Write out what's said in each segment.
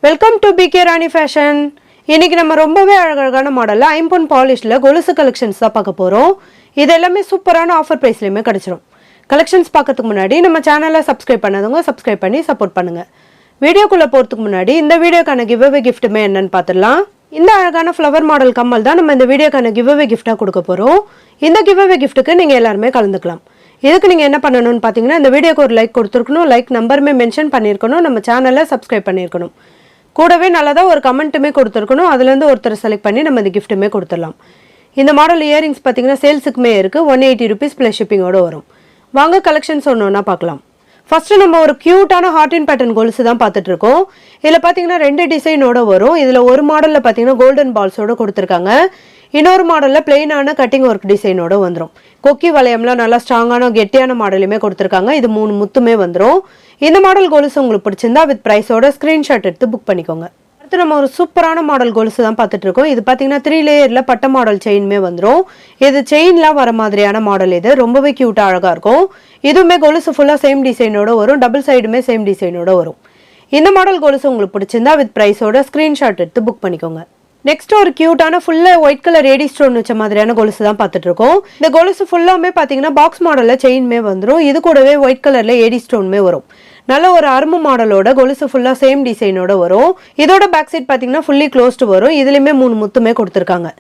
Welcome to PK Rani fashion. இன்னைக்கு நம்ம ரொம்பவே அழகான மாடலில் ஐம்பொன் பாலிஷில் கொலுசு கலெக்ஷன்ஸ் தான் பார்க்க போகிறோம். இது எல்லாமே சூப்பரான ஆஃபர் ப்ரைஸ்லையுமே கிடச்சிரும். கலெக்ஷன்ஸ் பார்க்கறதுக்கு முன்னாடி நம்ம சேனலை சப்ஸ்கிரைப் பண்ணாதவங்க சப்ஸ்கிரைப் பண்ணி சப்போர்ட் பண்ணுங்கள். வீடியோக்குள்ளே போகிறதுக்கு முன்னாடி இந்த வீடியோக்கான கிவ்அவே கிஃப்ட்டுமே என்னன்னு பார்த்துடலாம். இந்த அழகான ஃப்ளவர் மாடல் கம்மல் தான் நம்ம இந்த வீடியோக்கான கிவ்அவே கிஃப்ட்டாக கொடுக்க போகிறோம். இந்த கிவ்அவே கிஃப்ட்டுக்கு நீங்கள் எல்லாருமே கலந்துக்கலாம். இதுக்கு நீங்கள் என்ன பண்ணணும்னு பார்த்தீங்கன்னா, இந்த வீடியோக்கு ஒரு லைக் கொடுத்துருக்கணும், லைக் நம்பருமே மென்ஷன் பண்ணியிருக்கணும், நம்ம சேனலை சப்ஸ்கிரைப் பண்ணியிருக்கணும், கூடவே நல்லதாக ஒரு கமெண்ட்டுமே கொடுத்துருக்கணும். அதுலேருந்து ஒருத்தர் செலக்ட் பண்ணி நம்ம இந்த கிஃப்ட்டுமே கொடுத்துடலாம். இந்த மாடல் இயரிங்ஸ் பார்த்தீங்கன்னா சேல்ஸுக்குமே இருக்குது. 180 rupees ப்ளஸ் ஷிப்பிங்கோடு வரும். வாங்க கலெக்ஷன்ஸ் ஒன்று ஒன்றா பார்க்கலாம். ஃபஸ்ட்டு நம்ம ஒரு க்யூட்டான ஹார்ட் அண்ட் பேட்டர்ன் கொலுசு தான் பார்த்துட்ருக்கோம். இதில் பார்த்தீங்கன்னா 2 டிசைனோட வரும். இதில் ஒரு மாடலில் பார்த்தீங்கன்னா கோல்டன் பால்ஸோடு கொடுத்துருக்காங்க. இன்னொரு மாடலில் பிளெயினான கட்டிங் ஒர்க் டிசைனோட வந்துடும். கொக்கி வளையம்லாம் நல்லா ஸ்ட்ராங்கான கெட்டியான மாடலுமே கொடுத்துருக்காங்க. இது 3 முத்துமே வந்துடும். இந்த மாடல் கொலுசு உங்களுக்கு பிடிச்சிருந்தா வித் ப்ரைஸோட ஸ்க்ரீன்ஷாட் எடுத்து புக் பண்ணிக்கோங்க. அடுத்து நம்ம ஒரு சூப்பரான மாடல் கொலுசு தான் பார்த்துட்டு இருக்கோம். இது பார்த்தீங்கன்னா 3 லேயரில் பட்ட மாடல் செயின்மே வந்துடும். இது செயின்லாம் வர மாதிரியான மாடல். இது ரொம்பவே க்யூட்டாக அழகாக இருக்கும். இதுவுமே கொலுசு ஃபுல்லாக சேம் டிசைனோட வரும். டபுள் சைடுமே சேம் டிசைனோட வரும். இந்த மாடல் கொலுசு உங்களுக்கு பிடிச்சிருந்தா வித் ப்ரைஸோட ஸ்க்ரீன்ஷாட் எடுத்து புக் பண்ணிக்கோங்க. நெக்ஸ்ட் ஒரு கியூட்டான ஃபுல்லாக ஒயிட் கலர் ஏடி ஸ்டோன் வச்ச மாதிரியான கொலுசு தான் பார்த்துட்டு இருக்கோம். இந்த கொலுசு ஃபுல்லாமே பார்த்தீங்கன்னா பாக்ஸ் மாடலில் செயின்மே வந்துடும். இது கூடவே ஒயிட் கலரில் ஏடி ஸ்டோன்மே வரும். நல்ல ஒரு அரும்பு மாடலோட கொலுசு ஃபுல்லாக சேம் டிசைனோட வரும். இதோட பேக் சைட் பார்த்தீங்கன்னா ஃபுல்லி க்ளோஸ்டு வரும். இதுலேயுமே 3 முத்துமே கொடுத்துருக்காங்க.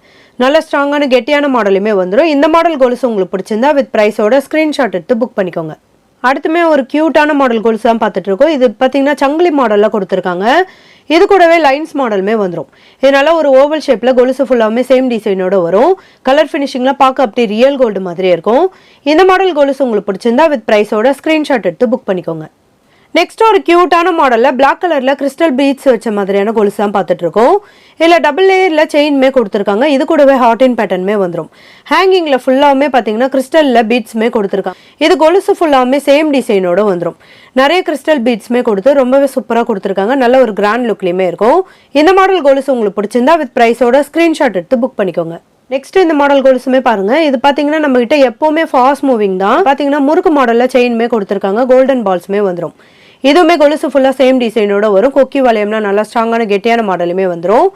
நல்ல ஸ்ட்ராங்கான கெட்டியான மாடலுமே வந்துடும். இந்த மாடல் கொலுசு உங்களுக்கு பிடிச்சிருந்தா வித் ப்ரைஸோட ஸ்க்ரீன்ஷாட் எடுத்து புக் பண்ணிக்கோங்க. அடுத்துமே ஒரு க்யூட்டான மாடல் கொலுசு தான் பார்த்துட்டு இருக்கோம். இது பார்த்தீங்கன்னா சங்கிலி மாடலில் கொடுத்துருக்காங்க. இது கூடவே லைன்ஸ் மாடலுமே வந்துடும். இதனால ஒரு ஓவல் ஷேப்பில் கொலுசு ஃபுல்லாமே சேம் டிசைனோட வரும். கலர் ஃபினிஷிங்லாம் பார்க்க அப்படி ரியல் கோல்டு மாதிரியே இருக்கும். இந்த மாடல் கொலுசு உங்களுக்கு பிடிச்சிருந்தா வித் ப்ரைஸோட ஸ்க்ரீன்ஷாட் எடுத்து புக் பண்ணிக்கோங்க. நெக்ஸ்ட் ஒரு க்யூட்டான மாடலில் பிளாக் கலரில் கிறிஸ்டல் பீட்ஸ் வச்ச மாதிரியான கொலுசு தான் பார்த்துட்டு இருக்கோம். இதில் டபுள் லேயரில் செயின்மே கொடுத்துருக்காங்க. இது கூடவே ஹார்ட் அண்ட் பேட்டர்னுமே வந்துடும். ஹேங்கிங்கில் ஃபுல்லாமே பார்த்தீங்கன்னா கிறிஸ்டலில் பீட்ஸுமே கொடுத்துருக்காங்க. இது கொலுசு ஃபுல்லாமே சேம் டிசைனோட வந்துடும். நிறைய கிறிஸ்டல் பீட்ஸுமே கொடுத்து ரொம்பவே சூப்பராக கொடுத்துருக்காங்க. நல்ல ஒரு கிராண்ட் லுக்லேயுமே இருக்கும். இந்த மாடல் கொலுசு உங்களுக்கு பிடிச்சிருந்தா வித் ப்ரைஸோட ஸ்க்ரீன்ஷாட் எடுத்து புக் பண்ணிக்கோங்க. நெக்ஸ்ட் இந்த மாடல் கொலுசுமே பாருங்க. இது பார்த்தீங்கன்னா நம்ம கிட்ட எப்போவுமே ஃபாஸ்ட் மூவிங் தான். பார்த்தீங்கன்னா முறுக்கு மாடலில் செயின்மே கொடுத்துருக்காங்க. கோல்டன் பால்ஸுமே வந்துடும். இதுவுமே கொலுசு ஃபுல்லாக சேம் டிசைனோட வரும். கொக்கி வளையம்னா நல்லா ஸ்ட்ராங்கான கெட்டியான மாடலுமே வந்துடும்.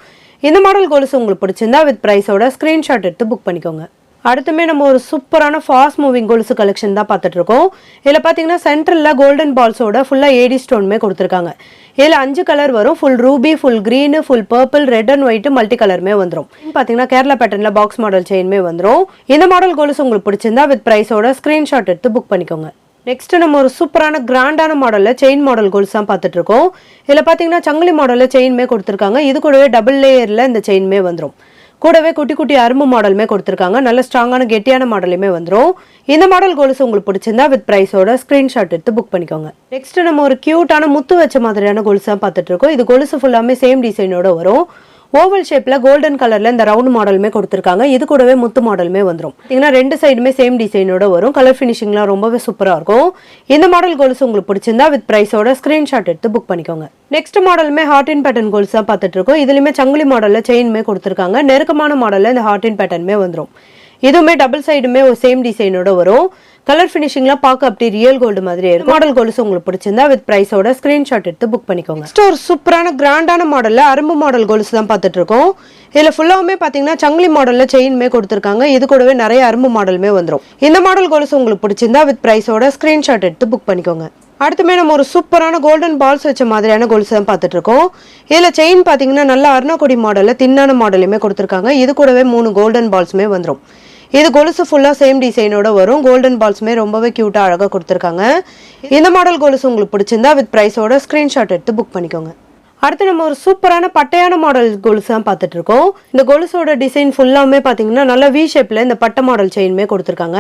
இந்த மாடல் கொலுசு உங்களுக்கு பிடிச்சிருந்தா வித் ப்ரைஸோட ஸ்க்ரீன்ஷாட் எடுத்து புக் பண்ணிக்கோங்க. அடுத்துமே நம்ம ஒரு சூப்பரான ஃபாஸ்ட் மூவிங் கொலுசு கலெக்ஷன் தான் பார்த்துட்டு இருக்கோம். இதில் பார்த்தீங்கன்னா சென்டரில் கோல்டன் பால்ஸோட ஃபுல்லாக ஏடி ஸ்டோன்மே கொடுத்துருக்காங்க. இதில் 5 கலர் வரும். Full Ruby, full green, full purple, red and white, multi கலருமே வந்துடும். பார்த்தீங்கன்னா கேரளா பேட்டர்னில் பாக்ஸ் மாடல் செயின்மே வந்துடும். இந்த மாடல் கொலுசு உங்களுக்கு பிடிச்சிருந்தா வித் ப்ரைஸோட ஸ்க்ரீன்ஷாட் எடுத்து புக் பண்ணிக்கோங்க. நெக்ஸ்ட் நம்ம ஒரு சூப்பரான கிராண்டான மாடலில் செயின் மாடல் கொலுசு தான் பார்த்துட்டு இருக்கோம். இதில் பார்த்தீங்கன்னா சங்கிலி மாடலில் செயின்மே கொடுத்துருக்காங்க. இது கூடவே டபுள் லேயரில் இந்த செயின்மே வந்துடும். கூடவே குட்டி குட்டி அரும்பு மாடலுமே கொடுத்துருக்காங்க. நல்ல ஸ்ட்ராங்கான கெட்டியான மாடலுமே வந்துடும். இந்த மாடல் கொலுசு உங்களுக்கு பிடிச்சிருந்தா வித் ப்ரைஸோட ஸ்க்ரீன்ஷாட் எடுத்து புக் பண்ணிக்கோங்க. நெக்ஸ்ட் நம்ம ஒரு க்யூட்டான முத்து வச்ச மாதிரியான கொலுசு தான் பார்த்துட்டு இருக்கோம். இது கொலுசு ஃபுல்லாமே சேம் டிசைனோட வரும். ஓவல் ஷேப்பில் கோல்டன் கலரில் இந்த ரவுண்ட் மாடலுமே கொடுத்துருக்காங்க. இது கூடவே முத்து மாடலுமே வந்துடும். பார்த்தீங்கன்னா 2 சைடுமே சேம் டிசைனோட வரும். கலர் ஃபினிஷிங்லாம் ரொம்பவே சூப்பராக இருக்கும். இந்த மாடல் கொலுசு உங்களுக்கு பிடிச்சிருந்தா வித் ப்ரைஸோட ஸ்க்ரீன்ஷாட் எடுத்து புக் பண்ணிக்கோங்க. நெக்ஸ்ட் மாடலுமே ஹார்ட் அண்ட் பேட்டர்ன் கொலுசு தான் பார்த்துட்டு இருக்கோம். இதுலையுமே சங்கிலி மாடலில் செயின்மே கொடுத்துருக்காங்க. நெருக்கமான மாடலில் இந்த ஹார்ட் அண்ட் பேட்டர்னுமே வந்துடும். இதுவுமே டபுள் சைடுமே ஒரு சேம் டிசைனோட வரும். கலர் ஃபினிஷிங்லாம் பார்க்க அப்படி ரியல் கோல்டு மாதிரி இருக்கும். மாடல் கொலுசு உங்களுக்கு பிடிச்சிருந்தா வித் ப்ரைஸோட ஸ்க்ரீன்ஷாட் எடுத்து புக் பண்ணிக்கோங்க. நெக்ஸ்ட் ஒரு சூப்பரான கிராண்டான மாடலில் அரும்பு மாடல் கொலுசு தான் பார்த்துட்டு இருக்கோம். இதில் ஃபுல்லாவுமே பார்த்தீங்கன்னா சங்கிலி மாடலில் செயின்மே கொடுத்துருக்காங்க. இது கூடவே நிறைய அரும்பு மாடலுமே வந்துடும். இந்த மாடல் கொலுசு உங்களுக்கு பிடிச்சிருந்தா வித் ப்ரைஸோட ஸ்க்ரீன்ஷாட் எடுத்து புக் பண்ணிக்கோங்க. அடுத்துமே நம்ம ஒரு சூப்பரான கோல்டன் பால்ஸ் வச்ச மாதிரியான கொலுசு தான் பார்த்துட்டு இருக்கோம். இதில் செயின் பார்த்தீங்கன்னா நல்ல அருணாக்கொடி மாடலில் தின்னான மாடலுமே கொடுத்துருக்காங்க. இது கூடவே 3 கோல்டன் பால்ஸுமே வந்துடும். இது கொலுசு ஃபுல்லாக சேம் டிசைனோட வரும். கோல்டன் பால்ஸுமே ரொம்பவே க்யூட்டாக அழகாக கொடுத்துருக்காங்க. இந்த மாடல் கொலுசு உங்களுக்கு பிடிச்சிருந்தா வித் ப்ரைஸோட ஸ்க்ரீன்ஷாட் எடுத்து புக் பண்ணிக்கோங்க. அடுத்து நம்ம ஒரு சூப்பரான பட்டையான மாடல் கொலுசு தான் பார்த்துட்டு இருக்கோம். இந்த கொலுசோட டிசைன் ஃபுல்லாமே பார்த்தீங்கன்னா நல்லா வி ஷேப்பில் இந்த பட்டை மாடல் செயின்மே கொடுத்துருக்காங்க.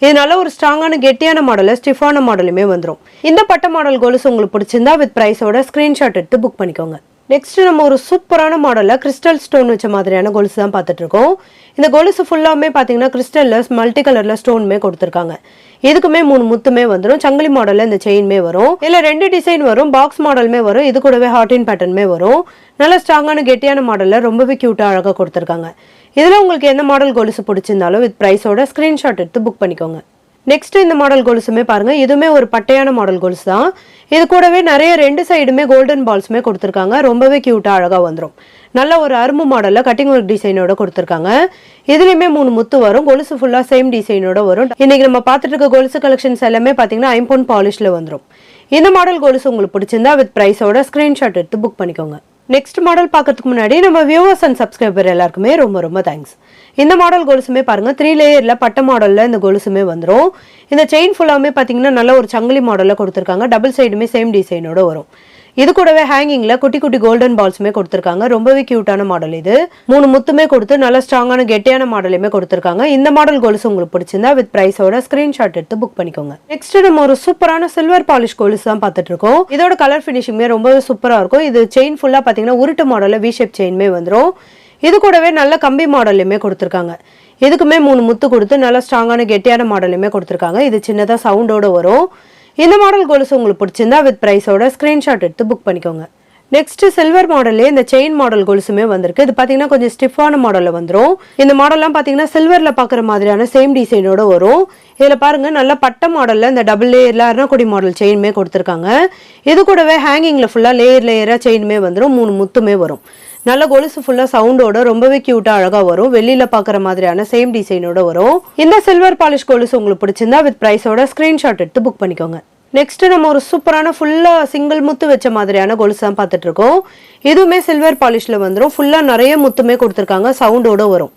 இது நல்ல ஒரு ஸ்ட்ராங்கான கெட்டியான மாடலில் ஸ்டிஃபான மாடலுமே வந்துடும். இந்த பட்டை மாடல் கொலுசு உங்களுக்கு பிடிச்சிருந்தா வித் ப்ரைஸோட ஸ்க்ரீன்ஷாட் எடுத்து புக் பண்ணிக்கோங்க. நெக்ஸ்ட் நம்ம ஒரு சூப்பரான மாடலில் கிறிஸ்டல் ஸ்டோன் வச்ச மாதிரியான கொலுசு தான் பார்த்துட்டு இருக்கோம். இந்த கொலுசு ஃபுல்லாமே பார்த்தீங்கன்னா கிறிஸ்டலில் மல்டி கலரில் ஸ்டோன்மே கொடுத்துருக்காங்க. இதுக்குமே 3 முத்துமே வந்துடும். சங்கிலி மாடலில் இந்த செயின்மே வரும். இதில் 2 டிசைன் வரும். பாக்ஸ் மாடலுமே வரும். இது கூடவே ஹார்ட் அண்ட் பேட்டர்னுமே வரும். நல்ல ஸ்ட்ராங்கான கெட்டியான மாடலில் ரொம்பவே க்யூட்டாக அழகாக கொடுத்துருக்காங்க. இதில் உங்களுக்கு எந்த மாடல் கொலுசு பிடிச்சிருந்தாலும் வித் ப்ரைஸோட ஸ்க்ரீன்ஷாட் எடுத்து புக் பண்ணிக்கோங்க. நெக்ஸ்ட் இந்த மாடல் கொலுசுமே பாருங்க, இதுவுமே ஒரு பட்டையான மாடல் கொலுசு தான். இது கூடவே நிறைய 2 சைடுமே கோல்டன் பால்ஸுமே கொடுத்துருக்காங்க. ரொம்பவே க்யூட்டாக அழகாக வந்துடும். நல்ல ஒரு அரும்பு மாடலில் கட்டிங் ஒர்க் டிசைனோட கொடுத்துருக்காங்க. இதுலேயுமே 3 முத்து வரும். கொலுசு ஃபுல்லாக சேம் டிசைனோட வரும். இன்னைக்கு நம்ம பார்த்துட்டு இருக்க கொலுசு கலெக்ஷன்ஸ் எல்லாமே பார்த்தீங்கன்னா ஐம்பொன் பாலிஷில் வந்துடும். இந்த மாடல் கொலுசு உங்களுக்கு பிடிச்சிருந்தா வித் ப்ரைஸோட ஸ்க்ரீன்ஷாட் எடுத்து புக் பண்ணிக்கோங்க. நெக்ஸ்ட் மாடல் பார்க்கறதுக்கு முன்னாடி நம்ம வியூவர்ஸ் அண்ட் சப்ஸ்கிரைபர் எல்லாருக்குமே ரொம்ப ரொம்ப தேங்க்ஸ். இந்த மாடல் கொலுசுமே பாருங்க 3 லேயரில் பட்ட மாடலில் இந்த கொலுசுமே வந்துடும். இந்த செயின் ஃபுல்லாமே பார்த்தீங்கன்னா நல்ல ஒரு சங்கிலி மாடலில் கொடுத்துருக்காங்க. டபுள் சைடுமே சேம் டிசைனோட வரும். இது கூடவே ஹேங்கிங்கில் குட்டி குட்டி கோல்டன் பால்ஸுமே கொடுத்துருக்காங்க. ரொம்பவே க்யூட்டான மாடல் இது. 3 முத்துமே கொடுத்து நல்ல ஸ்ட்ராங்கான கெட்டியான மாடலுமே கொடுத்துருக்காங்க. இந்த மாடல் கொலுசு உங்களுக்கு பிடிச்சிருந்தா வித் ப்ரைஸோட ஸ்க்ரீன்ஷாட் எடுத்து புக் பண்ணிக்கோங்க. நெக்ஸ்ட் நம்ம ஒரு சூப்பரான சில்வர் பாலிஷ் கொலுசு தான் பார்த்துட்டு இருக்கோம். இதோட கலர் ஃபினிஷிங்குமே ரொம்பவே சூப்பராக இருக்கும். இது செயின் ஃபுல்லாக பார்த்தீங்கன்னா உருட்டு மாடலில் வி ஷேப் செயின்மே வந்துடும். இது கூடவே நல்ல கம்பி மாடல்லையுமே கொடுத்துருக்காங்க. இதுக்குமே 3 முத்து கொடுத்து நல்ல ஸ்ட்ராங்கான கெட்டியான மாடலுமே கொடுத்துருக்காங்க. இது சின்னதாக சவுண்டோட வரும். இந்த மாடல் கொலுசு உங்களுக்கு பிடிச்சிருந்தா வித் ப்ரைஸோட ஸ்க்ரீன்ஷாட் எடுத்து புக் பண்ணிக்கோங்க. நெக்ஸ்ட் சில்வர் மாடல்லே இந்த செயின் மாடல் கொலுசுமே வந்திருக்கு. இது பார்த்தீங்கன்னா கொஞ்சம் ஸ்டிஃபான மாடலில் வந்துடும். இந்த மாடல்லாம் பார்த்தீங்கன்னா சில்வரில் பார்க்குற மாதிரியான சேம் டிசைனோட வரும். இதில் பாருங்க நல்ல பட்ட மாடலில் இந்த டபுள் லேயரில் அருணாக்குடி மாடல் செயினுமே கொடுத்துருக்காங்க. இது கூடவே ஹேங்கிங்கில் ஃபுல்லாக லேயராக செயினுமே வந்துடும். 3 முத்துமே வரும். நல்ல கொலுசு ஃபுல்லாக சவுண்டோட ரொம்பவே க்யூட்டாக அழகாக வரும். வெளியில் பார்க்குற மாதிரியான சேம் டிசைனோட வரும். இந்த சில்வர் பாலிஷ் கொலுசு உங்களுக்கு பிடிச்சிருந்தா வித் ப்ரைஸோட ஸ்க்ரீன்ஷாட் எடுத்து புக் பண்ணிக்கோங்க. நெக்ஸ்ட் நம்ம ஒரு சூப்பரான ஃபுல்லாக சிங்கிள் முத்து வச்ச மாதிரியான கொலுசு தான் பார்த்துட்டு இருக்கோம். இதுவுமே சில்வர் பாலிஷில் வந்துடும். ஃபுல்லாக நிறைய முத்துமே கொடுத்துருக்காங்க. சவுண்டோட வரும்.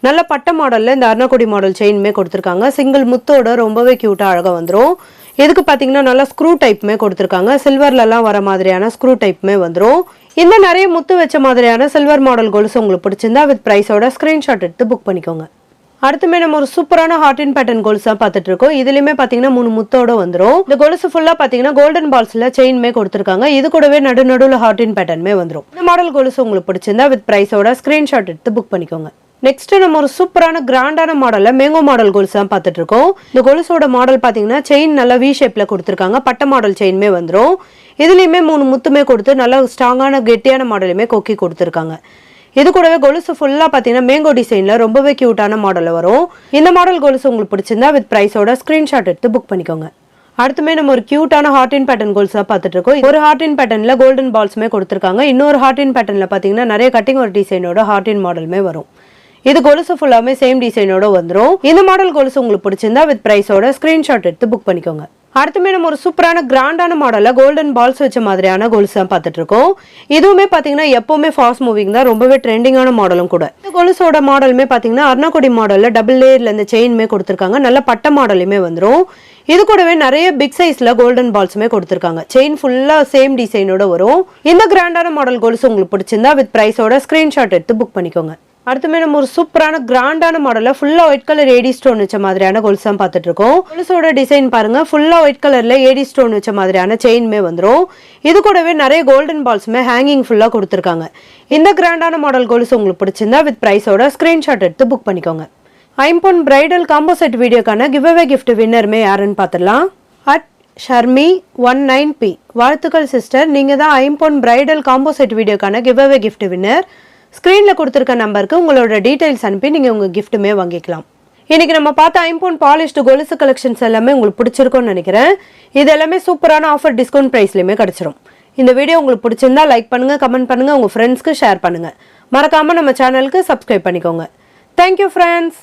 நல்ல பட்ட மாடலில் இந்த அருணாக்குடி மாடல் செயினுமே கொடுத்துருக்காங்க. சிங்கிள் முத்தோட ரொம்பவே க்யூட்டாக அழகாக வந்துடும். இதுக்கு பார்த்தீங்கன்னா நல்லா ஸ்க்ரூ டைப்புமே கொடுத்துருக்காங்க. சில்வர்லலாம் வர மாதிரியான ஸ்க்ரூ டைப்புமே வந்துடும். இந்த நிறைய முத்து வச்ச மாதிரியான சில்வர் மாடல் கொலுசு உங்களுக்கு பிடிச்சிருந்தா வித் ப்ரைஸோட ஸ்க்ரீன்ஷாட் எடுத்து புக் பண்ணிக்கோங்க. அடுத்துமே நம்ம ஒரு சூப்பரான ஹார்ட் இன் பேட்டர்ன் கொலுசு தான் பார்த்துட்டு இருக்கோம். இதுலயுமே பார்த்தீங்கன்னா 3 முத்தோட வந்துடும். இந்த கொலுசு ஃபுல்லாக பார்த்தீங்கன்னா கோல்டன் பால்ஸ்ல செயின்மே கொடுத்துருக்காங்க. இது கூடவே நடுவில் ஹார்ட் இன் பேட்டர்னுமே வந்துடும். இந்த மாடல் கொலுசு உங்களுக்கு பிடிச்சிருந்தா வித் ப்ரைஸோட ஸ்க்ரீன்ஷாட் எடுத்து புக் பண்ணிக்கோங்க. நெக்ஸ்ட் நம்ம ஒரு சூப்பரான கிராண்டான மாடலில் மேங்கோ மாடல் கொலுசு தான் பார்த்துட்டு இருக்கோம். இந்த கொலுசோட மாடல் பார்த்தீங்கன்னா செயின் நல்லா வி ஷேப்ல கொடுத்துருக்காங்க. பட்ட மாடல் செயின்மே வந்துடும். இதுலயுமே 3 முத்துமே கொடுத்து நல்லா ஸ்ட்ராங்கான கெட்டியான மாடலுமே கொக்கி கொடுத்துருக்காங்க. இது கூடவே கொலுசு ஃபுல்லாக பார்த்தீங்கன்னா மேங்கோ டிசைனில் ரொம்பவே க்யூட்டான மாடலில் வரும். இந்த மாடல் கொலுசு உங்களுக்கு பிடிச்சிருந்தா வித் ப்ரைஸோட ஸ்க்ரீன்ஷாட் எடுத்து புக் பண்ணிக்கோங்க. அடுத்துமே நம்ம ஒரு க்யூட்டான ஹார்ட் இன் பேட்டர்ன் கொலுசு தான் பார்த்துட்டு இருக்கோம். ஒரு ஹார்ட் இன் பேட்டர்னில் கோல்டன் பால்ஸுமே கொடுத்துருக்காங்க. இன்னொரு ஹார்ட் இன் பேட்டர்னில் பார்த்தீங்கன்னா நிறைய கட்டிங் ஒரு டிசைனோட ஹார்ட் இன் மாடலுமே வரும். இது கொலுசு ஃபுல்லாமே சேம் டிசைனோட வந்துடும். இந்த மாடல் கொலுசு உங்களுக்கு பிடிச்சிருந்தா வித் ப்ரைஸோட ஸ்க்ரீன்ஷாட் எடுத்து புக் பண்ணிக்கோங்க. அடுத்துமே நம்ம ஒரு சூப்பரான கிராண்டான மாடலில் கோல்டன் பால்ஸ் வச்ச மாதிரியான கொலுசு தான் பார்த்துட்டு இருக்கோம். இதுவுமே பார்த்தீங்கன்னா எப்பவுமே ஃபாஸ்ட் மூவிங் தான். ரொம்பவே ட்ரெண்டிங்கான மாடலும் கூட. இந்த கொலுசோட மாடலுமே பார்த்தீங்கன்னா அருணாக்குடி மாடலில் டபுள் லேயரில் இந்த செயின்மே கொடுத்துருக்காங்க. நல்ல பட்ட மாடலுமே வந்துடும். இது கூடவே நிறைய பிக் சைஸ்ல கோல்டன் பால்ஸுமே கொடுத்துருக்காங்க. செயின் ஃபுல்லாக சேம் டிசைனோட வரும். இந்த கிராண்டான மாடல் கொலுசு உங்களுக்கு பிடிச்சிருந்தா வித் ப்ரைஸோட ஸ்க்ரீன்ஷாட் எடுத்து புக் பண்ணிக்கோங்க. அடுத்துமே நம்ம ஒரு சூப்பரான கிராண்டான மாடலில் ஃபுல்லாக ஒயிட் கலர் ஏடி ஸ்டோன் வச்ச மாதிரியான கொலுசு தான் பார்த்துட்டு இருக்கோம். கொலுசோட டிசைன் பாருங்க, ஃபுல்லாக ஒயிட் கலர்ல ஏடி ஸ்டோன் வச்ச மாதிரியான செயின்மே வந்துடும். இது கூடவே நிறைய கோல்டன் பால்ஸுமே ஹேங்கிங் ஃபுல்லாக கொடுத்துருக்காங்க. இந்த கிராண்டான மாடல் கொலுசு உங்களுக்கு பிடிச்சிருந்தா வித் ப்ரைஸோட ஸ்க்ரீன்ஷாட் எடுத்து புக் பண்ணிக்கோங்க. ஐம்பொன் பிரைடல் காம்போ செட் வீடியோக்கான கிவ் அவே கிஃப்ட் வின்னருமே யாருன்னு பார்த்துடலாம். @Sharmi19P வாழ்த்துக்கள் சிஸ்டர், நீங்கள் தான் ஐம்பொன் பிரைடல் காம்போ செட் வீடியோக்கான கிவ் அவே கிஃப்ட் வின்னர். ஸ்க்ரீனில் கொடுத்துருக்க நம்பருக்கு உங்களோட டீட்டெயில்ஸ் அனுப்பி நீங்கள் உங்கள் கிஃப்ட்டுமே வாங்கிக்கலாம். இன்றைக்கி நம்ம பார்த்த ஐம்பொன் பாலிஷ்டு கொலுசு கலெக்ஷன்ஸ் எல்லாமே உங்களுக்கு பிடிச்சிருக்கும்னு நினைக்கிறேன். இது எல்லாமே சூப்பரான ஆஃபர் டிஸ்கவுண்ட் ப்ரைஸ்லையுமே கிடச்சிரும். இந்த வீடியோ உங்களுக்கு பிடிச்சிருந்தா லைக் பண்ணுங்கள், கமெண்ட் பண்ணுங்கள், உங்கள் ஃப்ரெண்ட்ஸ்க்கு ஷேர் பண்ணுங்கள். மறக்காமல் நம்ம சேனலுக்கு சப்ஸ்கிரைப் பண்ணிக்கோங்க. Thank you friends.